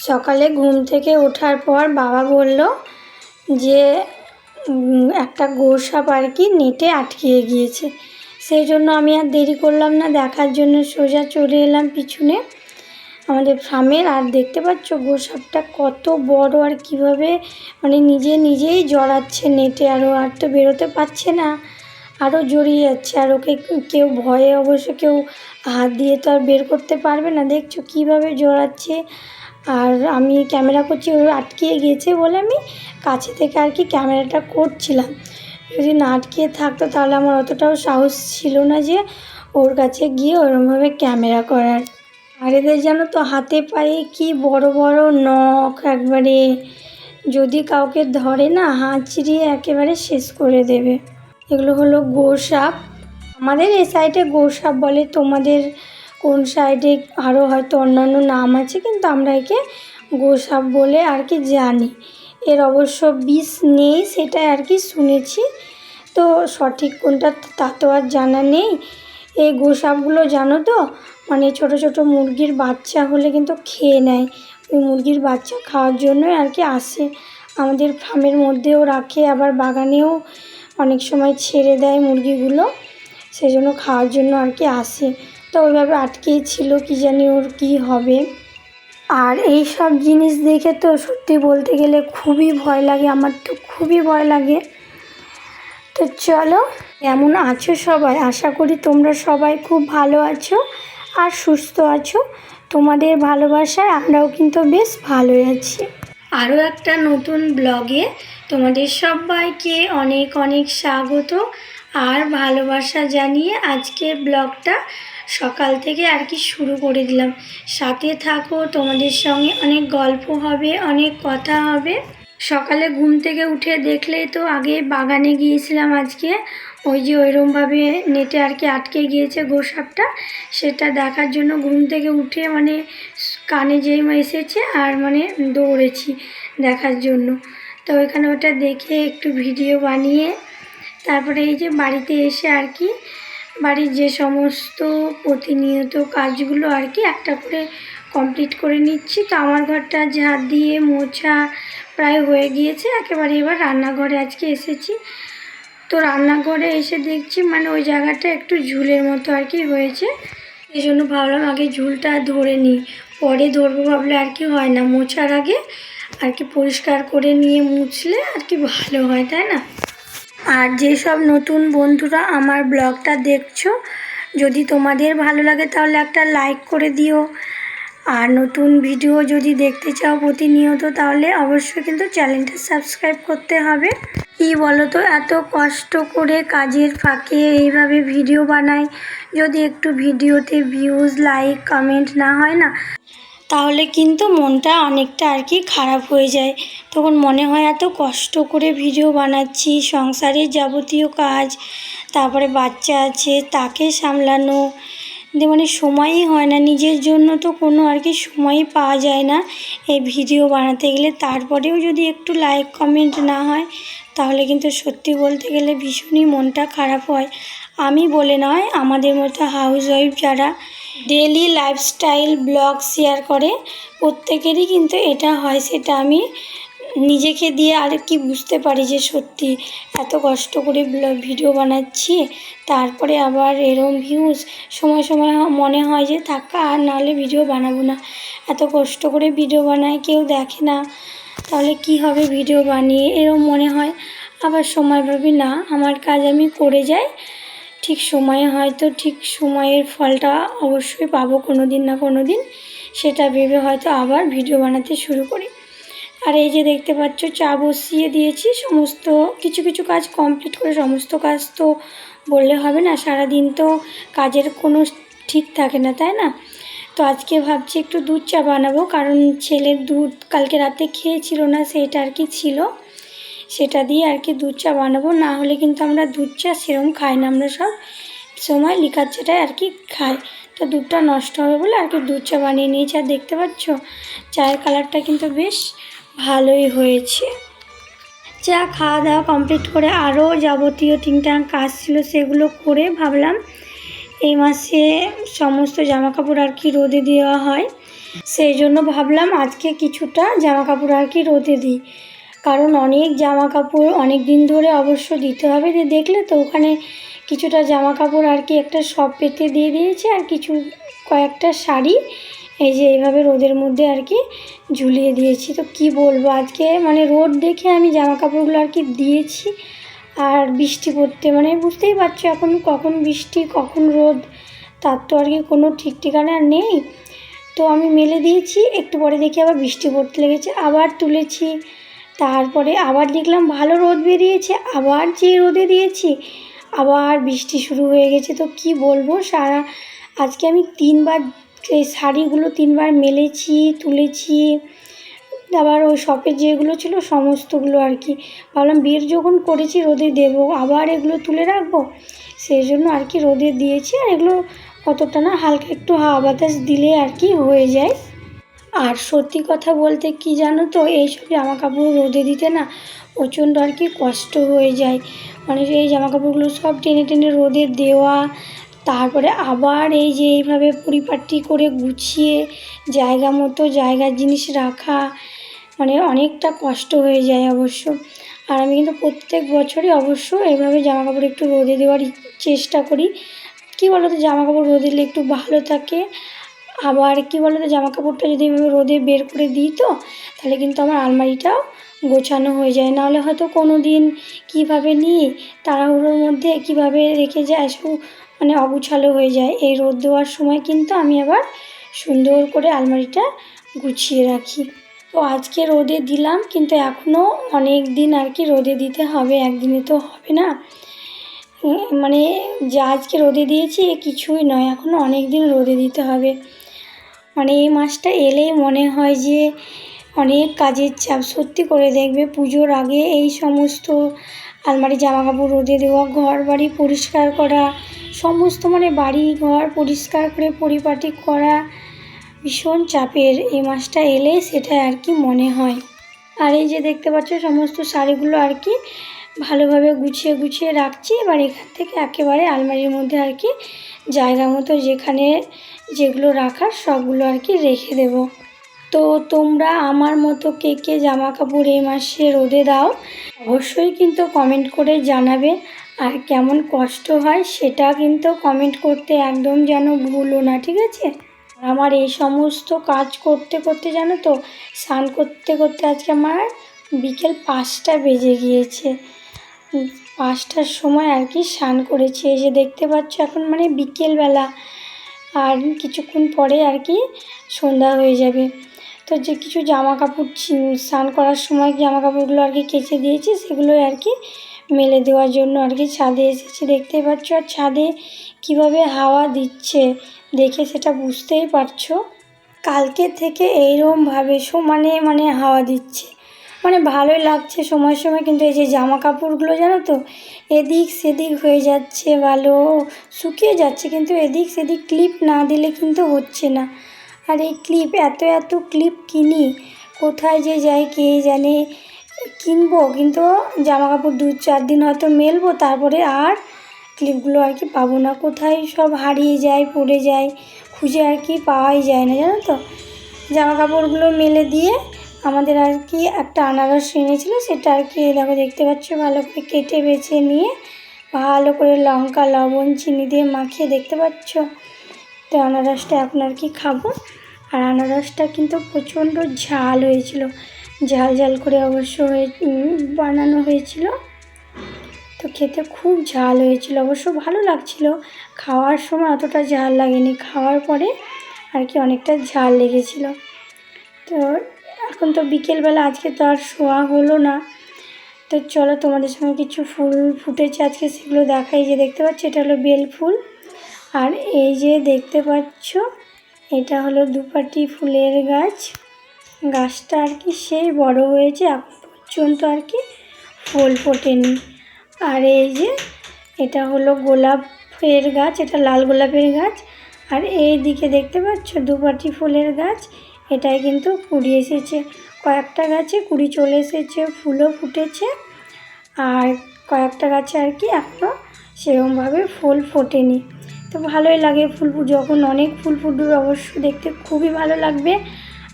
সকালে ঘুম থেকে ওঠার পর বাবা বলল যে একটা গোসাপ আর কি নেটে আটকিয়ে গিয়েছে। সেই জন্য আমি আর দেরি করলাম না, দেখার জন্য সোজা চলে এলাম পিছনে আমাদের ফার্মের। আর দেখতে পাচ্ছ গোসাপটা কত বড় আর কিভাবে মানে নিজেই জড়াচ্ছে নেটে, আর তো বেরোতে পারছে না, আরও জড়িয়ে যাচ্ছে। আর ওকে কেউ ভয়ে অবশ্য কেউ হাত দিয়ে তো আর বের করতে পারবে না। দেখছো কীভাবে জড়াচ্ছে। আর আমি ক্যামেরা করছি, ও আটকিয়ে গিয়েছে বলে আমি কাছে থেকে আর কি ক্যামেরাটা করছিলাম। যদি না আটকিয়ে থাকতো তাহলে আমার অতটাও সাহস ছিল না যে ওর কাছে গিয়ে ওরমভাবে ক্যামেরা করার। আর এদের জানো তো হাতে পায়ে কি বড় বড় নখ, একবারে যদি কাউকে ধরে না হাঁচড়িয়ে একেবারে শেষ করে দেবে। এগুলো হলো গোসাপ। আমাদের এই সাইডে গোসাপ বলে, তোমাদের কোন সাইডে আরও হয়তো অন্যান্য নাম আছে, কিন্তু আমরা একে গোসাপ বলে আর কি জানি। এর অবশ্য বিষ নেই সেটাই আর কি শুনেছি, তো সঠিক কোনটা তা তো আর জানা নেই। এই গোসাপগুলো জানো তো মানে ছোট ছোট মুরগির বাচ্চা হলে কিন্তু খেয়ে নেয়। ওই মুরগির বাচ্চা খাওয়ার জন্যই আর কি আসে। আমাদের ফার্মের মধ্যেও রাখে, আবার বাগানেও অনেক সময় ছেড়ে দেয় মুরগিগুলো, সেই জন্য খাওয়ার জন্য আর কি আসে। তো ওইভাবে আটকেই ছিল, কী জানি ওর কী হবে। আর এই সব জিনিস দেখে তো সত্যি বলতে গেলে খুবই ভয় লাগে, আমার তো খুবই ভয় লাগে। তো চলো, কেমন আছো সবাই? আশা করি তোমরা সবাই খুব ভালো আছো আর সুস্থ আছো। তোমাদের ভালোবাসায় আমরাও কিন্তু বেশ ভালোই আছি। আরও একটা নতুন ব্লগে তোমাদের সবাইকে অনেক অনেক স্বাগত আর ভালোবাসা জানিয়ে আজকের ব্লগটা সকাল থেকে আর কি শুরু করে দিলাম। সাথে থাকো, তোমাদের সঙ্গে অনেক গল্প হবে, অনেক কথা হবে। সকালে ঘুম থেকে উঠে দেখলেই তো, আগে বাগানে গিয়েছিলাম আজকে, ওই যে ওইরকমভাবে নেটে আর কি আটকে গিয়েছে গোসাপটা, সেটা দেখার জন্য ঘুম থেকে উঠে মানে কানে যেই এসেছে আর মানে দৌড়েছি দেখার জন্য। তো ওইখানে ওটা দেখে একটু ভিডিও বানিয়ে তারপরে এই যে বাড়িতে এসে আর কি বাড়ির যে সমস্ত প্রতিনিয়ত কাজগুলো আর কি একটা করে কমপ্লিট করে নিচ্ছি। তো আমার ঘরটা ঝাড় দিয়ে মোছা প্রায় হয়ে গিয়েছে একেবারে। এবার রান্নাঘরে আজকে এসেছি, তো রান্নাঘরে এসে দেখছি মানে ওই জায়গাটা একটু ঝুলের মতো আর কি হয়েছে। এই জন্য ভাবলাম আগে ঝুলটা ধরে নিই, পরে ধরবো ভাবলে আর কি হয় না, মোছার আগে আর কি পরিষ্কার করে নিয়ে মুছলে আর কি ভালো হয়, তাই না? আর যেসব নতুন বন্ধুরা আমার ব্লগটা দেখছো, যদি তোমাদের ভালো লাগে তাহলে একটা লাইক করে দিও। আর নতুন ভিডিও যদি দেখতে চাও প্রতিনিয়ত তাহলে অবশ্যই কিন্তু চ্যানেলটা সাবস্ক্রাইব করতে হবে। কি বলো তো, এত কষ্ট করে কাজের ফাঁকে এইভাবে ভিডিও বানাই, যদি একটু ভিডিওতে ভিউজ, লাইক, কমেন্ট না হয় না, তাহলে কিন্তু মনটা অনেকটা আর কি খারাপ হয়ে যায়। তখন মনে হয় এত কষ্ট করে ভিডিও বানাচ্ছি, সংসারের যাবতীয় কাজ, তারপরে বাচ্চা আছে তাকে সামলানো, মানে সময়ই হয় না নিজের জন্য, তো কোনো আর কি সময়ই পাওয়া যায় না এই ভিডিও বানাতে গেলে। তারপরেও যদি একটু লাইক কমেন্ট না হয় তাহলে কিন্তু সত্যি বলতে গেলে ভীষণই মনটা খারাপ হয়। আমি বলে নয়, আমাদের মতো হাউসওয়াইফ যারা ডেলি লাইফস্টাইল ব্লগ শেয়ার করে প্রত্যেকেরই কিন্তু এটা হয়, সেটা আমি নিজেকে দিয়ে আর কি বুঝতে পারি যে সত্যি এত কষ্ট করে ভিডিও বানাচ্ছি, তারপরে আবার এরম ভিউজ। সময় সময় মনে হয় যে থাকা আর নাহলে ভিডিও বানাবো না, এত কষ্ট করে ভিডিও বানাই কেউ দেখে না, তাহলে কি হবে ভিডিও বানিয়ে, এরম মনে হয়। আবার সময় ভাবি না, আমার কাজ আমি করে যাই, ঠিক সময়ে হয়তো ঠিক সময়ের ফলটা অবশ্যই পাবো কোনো দিন না কোনো দিন, সেটা ভেবে হয়তো আবার ভিডিও বানাতে শুরু করি। আর এই যে দেখতে পাচ্ছ চা বসিয়ে দিয়েছি, সমস্ত কিছু কিছু কাজ কমপ্লিট করে, সমস্ত কাজ তো বললে হবে না, সারাদিন তো কাজের কোনো ঠিক থাকে না, তাই না? তো আজকে ভাবছি একটু দুধ চা বানাবো, কারণ ছেলের দুধ কালকে রাতে খেয়েছিল না, সেটা আর কি ছিল, সেটা দিয়ে আর কি দুধ চা বানাবো। না হলে কিন্তু আমরা দুধ চা সেরকম খাই না, আমরা সব সময় লিকার চাটাই আর কি খাই, তো দুধটা নষ্ট হবে বলে আর কি দুধ চা বানিয়ে নিয়েছি। আর দেখতে পাচ্ছ চায়ের কালারটা কিন্তু বেশ ভালোই হয়েছে। চা খাওয়া দাওয়া কমপ্লিট করে আরও যাবতীয় টিংটাং কাজ ছিল, সেগুলো করে ভাবলাম এই মাসে সমস্ত জামাকাপড় আর কি রোদে দেওয়া হয়, সেই জন্য ভাবলাম আজকে কিছুটা জামা কাপড় আর কি রোদে দিই, কারণ অনেক জামা কাপড় অনেক দিন ধরে অবশ্য দিতে হবে। যে দেখলে তো ওখানে কিছুটা জামা কাপড় আর কি একটা সব পেতে দিয়ে দিয়েছে, আর কিছু কয়েকটা শাড়ি এই যে এইভাবে রোদের মধ্যে আর কি ঝুলিয়ে দিয়েছি। তো কি বলবো, আজকে মানে রোদ দেখে আমি জামা কাপড়গুলো আর কি দিয়েছি। আর বৃষ্টি পড়তে মানে বুঝতেই পারছো এখন কখন বৃষ্টি কখন রোদ, তার তো আর কি কোনো ঠিক ঠিকানা নেই। তো আমি মেলে দিয়েছি, একটু পরে দেখি আবার বৃষ্টি পড়তে লেগেছে, আবার তুলেছি, তারপরে আবার দেখলাম ভালো রোদ বেরিয়েছে, আবার যে রোদে দিয়েছি আবার বৃষ্টি শুরু হয়ে গেছে। তো কি বলবো, আজকে আমি 3বার এই শাড়িগুলো 3বার মেলেছি, তুলেছি। আবার ওই শপে যেগুলো ছিল সমস্তগুলো আর কি ভাবলাম বের যখন করেছি রোদে দেবো, আবার এগুলো তুলে রাখবো, সেই জন্য আর কি রোদে দিয়েছি। আর এগুলো অতটা না, হালকা একটু হাওয়া বাতাস দিলে আর কি হয়ে যায়। আর সত্যি কথা বলতে কি জানো তো, এইসব জামা কাপড় রোদে দিতে না প্রচণ্ড আর কি কষ্ট হয়ে যায়। মানে এই জামা কাপড়গুলো সব টেনে টেনে রোদে দেওয়া, তারপরে আবার এই যে এইভাবে পরিপাটি করে গুছিয়ে জায়গা মতো জায়গার জিনিস রাখা, মানে অনেকটা কষ্ট হয়ে যায় অবশ্য। আর আমি কিন্তু প্রত্যেক বছরই অবশ্য এইভাবে জামা কাপড় একটু রোদে দেওয়ার চেষ্টা করি। কী বলো তো, জামা কাপড় রোদে দিলে একটু ভালো থাকে। আবার কী বলো তো, জামা কাপড়টা যদি এভাবে রোদে বের করে দিই তো তাহলে কিন্তু আমার আলমারিটাও গোছানো হয়ে যায়। নাহলে হয়তো কোনো দিন কীভাবে নিই, তাড়াহুড়োর মধ্যে কীভাবে রেখে যায়, সব মানে অগুছালো হয়ে যায়। এই রোদ দেওয়ার সময় কিন্তু আমি আবার সুন্দর করে আলমারিটা গুছিয়ে রাখি। তো আজকে রোদে দিলাম, কিন্তু এখনও অনেক দিন আর কি রোদে দিতে হবে, একদিনে তো হবে না। মানে যা আজকে রোদে দিয়েছি কিছুই নয়, এখনও অনেক দিন রোদে দিতে হবে। মানে এই মাসটা এলেই মনে হয় যে অনেক কাজের চাপ। সত্যি করে দেখবে পুজোর আগে এই সমস্ত আলমারি জামা কাপড় রোদে দেওয়া, ঘর বাড়ি পরিষ্কার করা, সমস্ত মানে বাড়ি ঘর পরিষ্কার করে পরিপাটি করা ভীষণ চাপের। এই মাসটা এলে সেটা আর কি মনে হয়। আর এই যে দেখতে পাচ্ছ সমস্ত শাড়িগুলো আর কি ভালোভাবে গুছিয়ে গুছিয়ে রাখছি। এবার এখান থেকে একেবারে আলমারির মধ্যে আর কি জায়গা মতো যেখানে যেগুলো রাখার সবগুলো আর কি রেখে দেব। তো তোমরা আমার মতো কে কে জামা কাপড় এই মাসে রোদে দাও অবশ্যই কিন্তু কমেন্ট করে জানাবে। আর কেমন কষ্ট হয় সেটা কিন্তু কমেন্ট করতে একদম যেন ভুলো না, ঠিক আছে? আমার এই সমস্ত কাজ করতে করতে জানো তো, স্নান করতে করতে আজকে আমার বিকেল 5টা বেজে গিয়েছে। 5টার সময় আর কি স্নান করেছি। এই যে দেখতে পাচ্ছ এখন মানে বিকেলবেলা, আর কিছুক্ষণ পরে আর কি সন্ধ্যা হয়ে যাবে। তো যে কিছু জামা কাপড় স্নান করার সময় জামা কাপড়গুলো আর কি কেচে দিয়েছি, সেগুলো আর কি মেলে দেওয়ার জন্য আর কি ছাদে এসেছি। দেখতেই পাচ্ছ আর ছাদে কীভাবে হাওয়া দিচ্ছে, দেখে সেটা বুঝতেই পারছো। কালকে থেকে এইরকমভাবে সমানে মানে হাওয়া দিচ্ছে, মানে ভালোই লাগছে সময় সময়। কিন্তু এই যে জামা কাপড়গুলো জানো তো এদিক সেদিক হয়ে যাচ্ছে, ভালো শুকিয়ে যাচ্ছে, কিন্তু এদিক সেদিক ক্লিপ না দিলে কিন্তু হচ্ছে না। আর এই ক্লিপ এত এত ক্লিপ কিনি, কোথায় যে যাই কে জানে। কিনবো কিন্তু জামা কাপড় 2-4 দিন হয়তো মেলবো, তারপরে আর ক্লিপগুলো আর কি পাবো না। কোথায় সব হারিয়ে যায়, পড়ে যায়, খুঁজে আর কি পাওয়াই যায় না, জানো তো। জামা কাপড়গুলো মেলে দিয়ে আমাদের আর কি একটা আনারস এনেছিলো, সেটা আর কি দেখো দেখতে পাচ্ছ ভালো করে কেটে বেছে নিয়ে ভালো করে লঙ্কা লবণ চিনি দিয়ে মাখিয়ে দেখতে পাচ্ছ। তো আনারসটা এখন আর কি খাবো। আর আনারসটা কিন্তু প্রচণ্ড ঝাল হয়েছিল, ঝাল ঝাল করে অবশ্য বানানো হয়েছিল। তো খেতে খুব ঝাল হয়েছিল, অবশ্য ভালো লাগছিল। খাওয়ার সময় অতটা ঝাল লাগেনি, খাওয়ার পরে আর কি অনেকটা ঝাল লেগেছিল। তো এখন তো বিকেলবেলা, আজকে তো আর শোয়া হলো না। তো চলো তোমাদের সঙ্গে কিছু ফুল ফুটেছে আজকে সেগুলো দেখাই। যে দেখতে পাচ্ছ এটা হলো বেল ফুল, আর এই যে দেখতে পাচ্ছ এটা হলো দুপাটি ফুলের গাছ। গাছটা আর কি সেই বড় হয়েছে, এখন পর্যন্ত আর কি ফুল ফোটেনি। আর এই যে এটা হলো গোলাপের গাছ, এটা লাল গোলাপের গাছ। আর এই দিকে দেখতে পাচ্ছ দুপাটি ফুলের গাছ, এটাই কিন্তু কুড়ি এসেছে। কয়েকটা গাছে কুড়ি চলে এসেছে, ফুলও ফুটেছে। আর কয়েকটা গাছে আর কি এখনও সেরকমভাবে ফুল ফোটেনি। তো ভালোই লাগে ফুল যখন অনেক ফুল ফুটবে অবশ্য দেখতে খুবই ভালো লাগবে,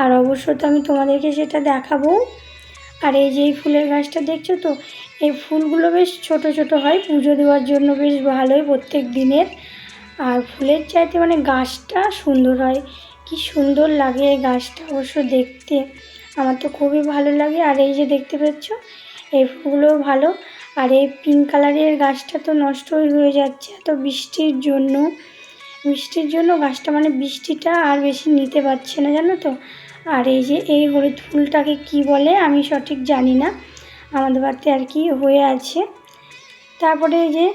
আর অবশ্য তো আমি তোমাদেরকে সেটা দেখাবো। আর এই যে এই ফুলের গাছটা দেখছো তো, এই ফুলগুলো বেশ ছোট ছোট হয়, পুজো দেওয়ার জন্য বেশ ভালোই প্রত্যেক দিনের। আর ফুলের চাইতে মানে গাছটা সুন্দর হয়, কি সুন্দর লাগে এই গাছটা অবশ্য দেখতে, আমার তো খুবই ভালো লাগে। আর এই যে দেখতে পাচ্ছ এই ফুলগুলোও ভালো। আর এই পিঙ্ক কালারের গাছটা তো নষ্টই হয়ে যাচ্ছে এত বৃষ্টির জন্য গাছটা মানে বৃষ্টিটা আর বেশি নিতে পারছে না, জানো তো। আর এই যে এই হলুদ ফুলটাকে কি বলে আমি সঠিক জানি না, আমাদের বাড়িতে আর কি হয়ে আছে। তারপরে এই যে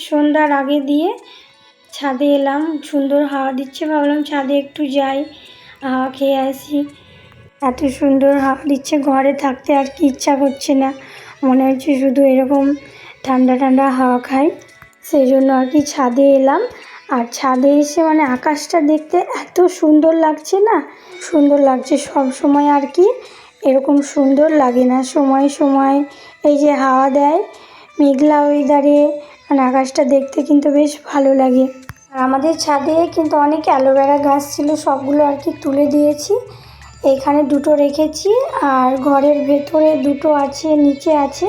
সন্ধ্যার আগে দিয়ে ছাদে এলাম, সুন্দর হাওয়া দিচ্ছে, ভাবলাম ছাদে একটু যাই, হাওয়া খেয়ে আসি। এত সুন্দর হাওয়া দিচ্ছে, ঘরে থাকতে আর কি ইচ্ছা করছে না, মনে হচ্ছে শুধু এরকম ঠান্ডা ঠান্ডা হাওয়া খাই, সেই জন্য আর কি ছাদে এলাম। আর ছাদে এসে মানে আকাশটা দেখতে এত সুন্দর লাগছে না, সুন্দর লাগছে, সব সময় আর কি এরকম সুন্দর লাগে না, সময় সময় এই যে হাওয়া দেয় মেঘলা ওয়েদারে মানে আকাশটা দেখতে কিন্তু বেশ ভালো লাগে। আর আমাদের ছাদে কিন্তু অনেক অ্যালোভেরা গাছ ছিল, সবগুলো আর কি তুলে দিয়েছি, এখানে দুটো রেখেছি আর ঘরের ভেতরে দুটো আছে, নিচে আছে,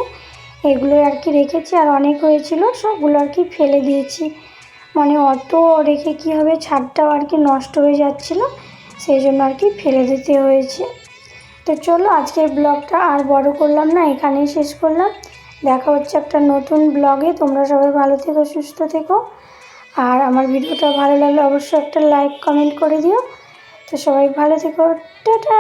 এগুলো আর কি রেখেছি। আর অনেক হয়েছিল সবগুলো আর কি ফেলে দিয়েছি, মানে অত রেখে কি হবে, ছাদটাও আর কি নষ্ট হয়ে যাচ্ছিলো, সেই জন্য আর কি ফেলে দিতে হয়েছে। তো চলো আজকের ব্লগটা আর বড় করলাম না, এখানেই শেষ করলাম, দেখা হচ্ছে একটা নতুন ব্লগে। তোমরা সবাই ভালো থেকো, সুস্থ থেকো, আর আমার ভিডিওটা ভালো লাগলে অবশ্যই একটা লাইক কমেন্ট করে দিও। তো সবাই ভালো থেকো, টাটা।